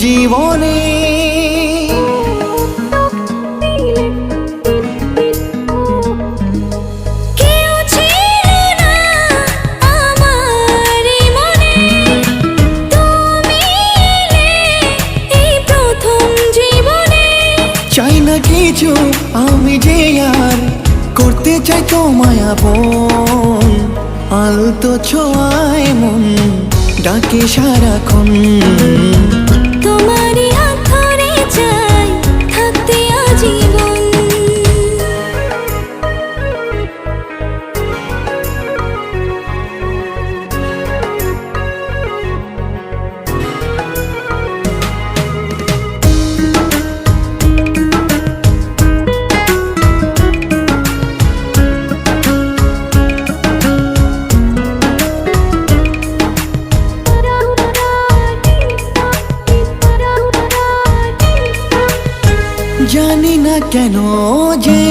জীবনে। কেউ ছিল না আমার মনে, তুমি এলে এই প্রথম জীবনে। চাই না কিছু আমি যে আর করতে চাই তোমায় আপন, আলতো ছোঁয়ায় মন ডাকে সারাক্ষণ। তোমারই হাত ধরে চাই থাকতে আজীবন। জানি না কেন যে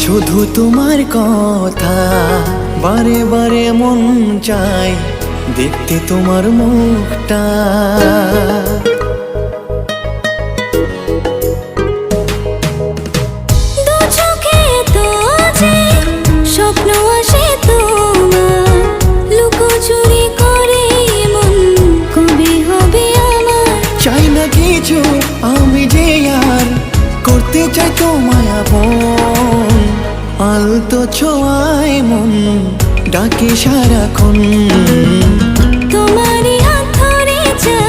শুধু তোমার কথা বারে বারে মন চায় দেখতে তোমার মুখটা। দু চোখে তো যে স্বপ্ন আসে তোমার, লুকোচুরি করে মন কবে হবে আমার। চাই না কিছু আমি যে আর করতে চাই তোমায় আপন, আলতো ছোঁয়ায় মন ডাকে সারাক্ষণ। তোমারই হাত ধরে চাই